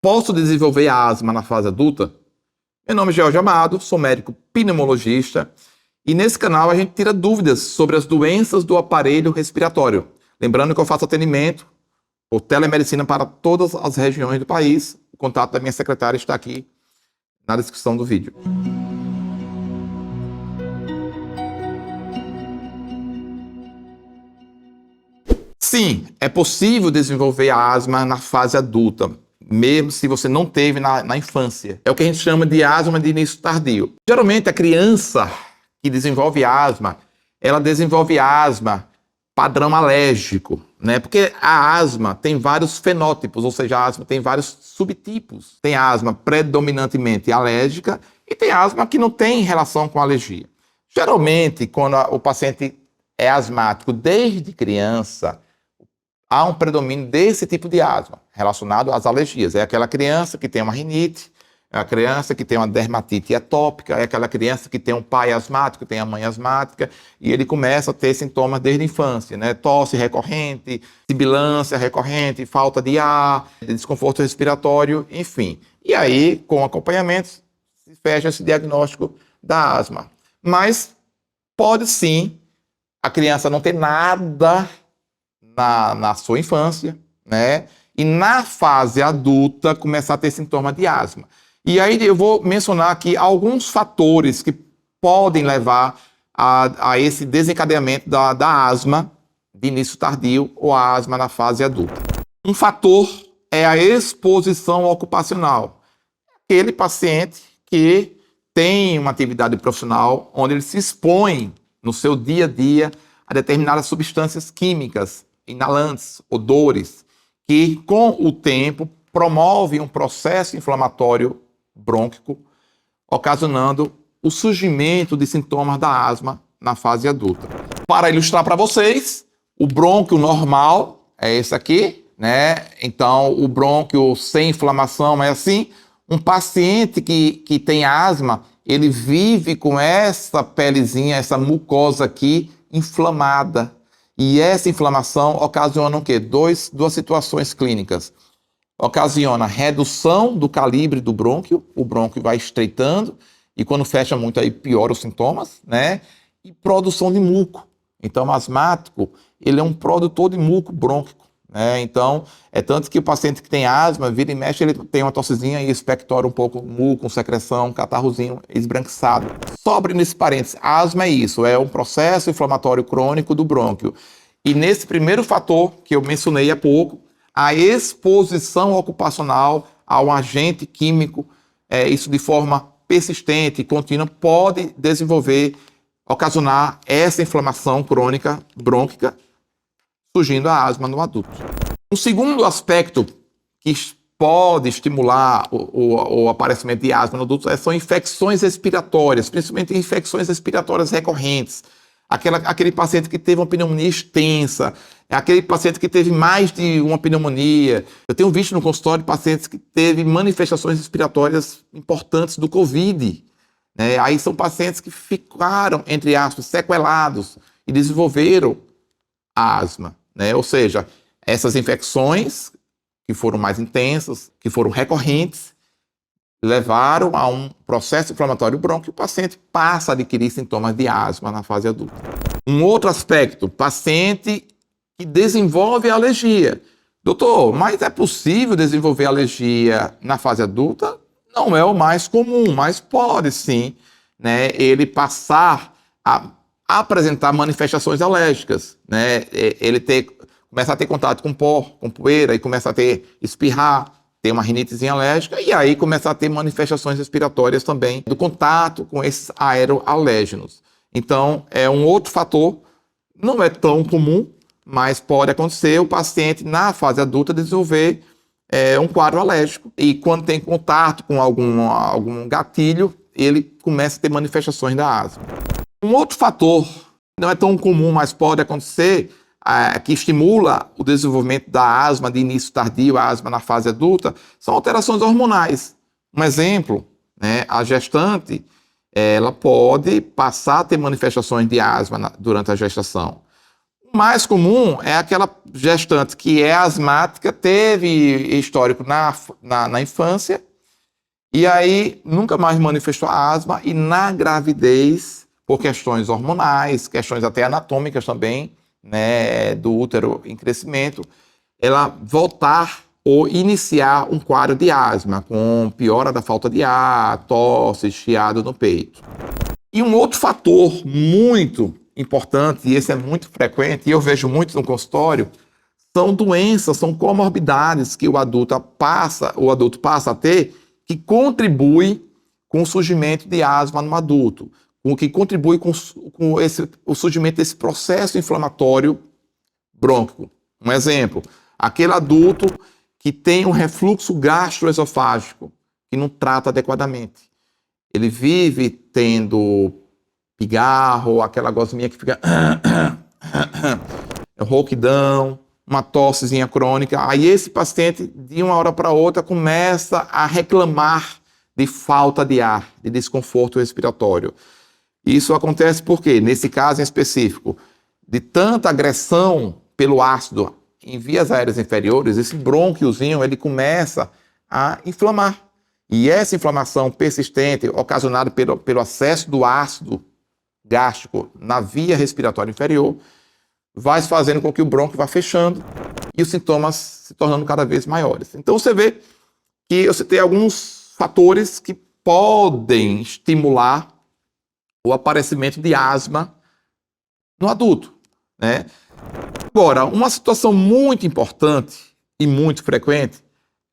Posso desenvolver asma na fase adulta? Meu nome é Jorge Amado, sou médico pneumologista e nesse canal a gente tira dúvidas sobre as doenças do aparelho respiratório. Lembrando que eu faço atendimento por telemedicina para todas as regiões do país. O contato da minha secretária está aqui na descrição do vídeo. Sim, é possível desenvolver a asma na fase adulta, mesmo se você não teve na infância. É o que a gente chama de asma de início tardio. Geralmente a criança que desenvolve asma, ela desenvolve asma padrão alérgico, né? Porque a asma tem vários fenótipos, ou seja, a asma tem vários subtipos. Tem asma predominantemente alérgica e tem asma que não tem relação com alergia. Geralmente, quando o paciente é asmático desde criança, há um predomínio desse tipo de asma relacionado às alergias. É aquela criança que tem uma rinite, é a criança que tem uma dermatite atópica, é aquela criança que tem um pai asmático, tem a mãe asmática, e ele começa a ter sintomas desde a infância, né? Tosse recorrente, sibilância recorrente, falta de ar, desconforto respiratório, enfim. E aí, com acompanhamento, se fecha esse diagnóstico da asma. Mas pode sim a criança não ter nada na sua infância, né? E na fase adulta começar a ter sintoma de asma. E aí eu vou mencionar aqui alguns fatores que podem levar a esse desencadeamento da asma de início tardio ou a asma na fase adulta. Um fator é a exposição ocupacional. Aquele paciente que tem uma atividade profissional onde ele se expõe no seu dia a dia a determinadas substâncias químicas, inalantes, odores, que com o tempo promovem um processo inflamatório brônquico, ocasionando o surgimento de sintomas da asma na fase adulta. Para ilustrar para vocês, o brônquio normal é esse aqui, né? Então, o brônquio sem inflamação é assim. Um paciente que tem asma, ele vive com essa pelezinha, essa mucosa aqui inflamada. E essa inflamação ocasiona o quê? Duas situações clínicas. Ocasiona redução do calibre do brônquio, o brônquio vai estreitando, e quando fecha muito aí piora os sintomas, né? E produção de muco. Então, o asmático, ele é um produtor de muco brônquico, né? Então, é tanto que o paciente que tem asma, vira e mexe, ele tem uma tossezinha e expectora um pouco muco, secreção, um catarrozinho esbranquiçado. Sobre nesse parênteses, asma é isso, é um processo inflamatório crônico do brônquio. E nesse primeiro fator que eu mencionei há pouco, a exposição ocupacional a um agente químico, isso de forma persistente e contínua, pode ocasionar essa inflamação crônica brônquica, surgindo a asma no adulto. Um segundo aspecto que pode estimular o aparecimento de asma no adulto são infecções respiratórias, principalmente infecções respiratórias recorrentes. Aquele paciente que teve uma pneumonia extensa, aquele paciente que teve mais de uma pneumonia. Eu tenho visto no consultório pacientes que teve manifestações respiratórias importantes do Covid, né? Aí são pacientes que ficaram, entre aspas, sequelados e desenvolveram asma, né? Ou seja, essas infecções que foram mais intensas, que foram recorrentes, levaram a um processo inflamatório brônquio e o paciente passa a adquirir sintomas de asma na fase adulta. Um outro aspecto, paciente que desenvolve alergia. Doutor, mas é possível desenvolver alergia na fase adulta? Não é o mais comum, mas pode sim, né, ele passar a apresentar manifestações alérgicas, né, começa a ter contato com pó, com poeira, e começa a espirrar, ter uma rinitezinha alérgica, e aí começa a ter manifestações respiratórias também do contato com esses aeroalérgenos. Então, é um outro fator, não é tão comum, mas pode acontecer o paciente, na fase adulta, desenvolver um quadro alérgico, e quando tem contato com algum gatilho, ele começa a ter manifestações da asma. Um outro fator, não é tão comum, mas pode acontecer, que estimula o desenvolvimento da asma de início tardio, a asma na fase adulta, são alterações hormonais. Um exemplo, né, a gestante, ela pode passar a ter manifestações de asma durante a gestação. O mais comum é aquela gestante que é asmática, teve histórico na infância, e aí nunca mais manifestou a asma, e na gravidez, por questões hormonais, questões até anatômicas também, né, do útero em crescimento, ela voltar ou iniciar um quadro de asma, com piora da falta de ar, tosse, chiado no peito. E um outro fator muito importante, e esse é muito frequente, e eu vejo muito no consultório, são doenças, são comorbidades que o adulto passa a ter, que contribui com o surgimento de asma no adulto, o que contribui com o surgimento desse processo inflamatório brônquico. Um exemplo, aquele adulto que tem um refluxo gastroesofágico, que não trata adequadamente. Ele vive tendo pigarro, aquela gosminha que fica rouquidão, uma tossezinha crônica. Aí esse paciente, de uma hora para outra, começa a reclamar de falta de ar, de desconforto respiratório. Isso acontece porque, nesse caso em específico, de tanta agressão pelo ácido em vias aéreas inferiores, esse brônquiozinho, ele começa a inflamar. E essa inflamação persistente, ocasionada pelo acesso do ácido gástrico na via respiratória inferior, vai fazendo com que o brônquio vá fechando e os sintomas se tornando cada vez maiores. Então você vê que você tem alguns fatores que podem estimular o aparecimento de asma no adulto, né? Agora, uma situação muito importante e muito frequente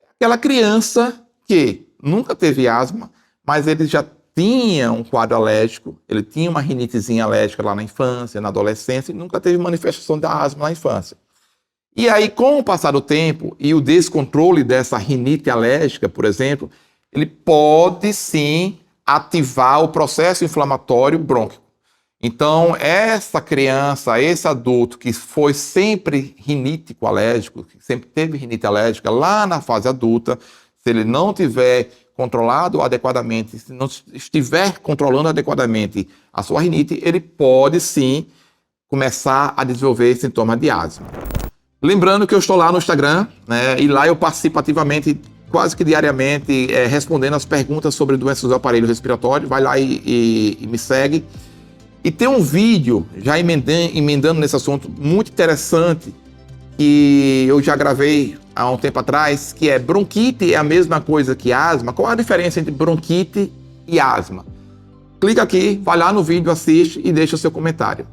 é aquela criança que nunca teve asma, mas ele já tinha um quadro alérgico, ele tinha uma rinitezinha alérgica lá na infância, na adolescência, e nunca teve manifestação da asma na infância. E aí, com o passar do tempo e o descontrole dessa rinite alérgica, por exemplo, ele pode sim ativar o processo inflamatório brônquico. Então, essa criança, esse adulto que foi sempre rinítico alérgico, que sempre teve rinite alérgica, lá na fase adulta, se ele não tiver controlado adequadamente, se não estiver controlando adequadamente a sua rinite, ele pode sim começar a desenvolver sintomas de asma. Lembrando que eu estou lá no Instagram, né, e lá eu participo ativamente, quase que diariamente, respondendo as perguntas sobre doenças do aparelho respiratório. Vai lá e me segue. E tem um vídeo, já emendando nesse assunto, muito interessante, que eu já gravei há um tempo atrás, que é: bronquite é a mesma coisa que asma? Qual a diferença entre bronquite e asma? Clica aqui, vai lá no vídeo, assiste e deixa o seu comentário.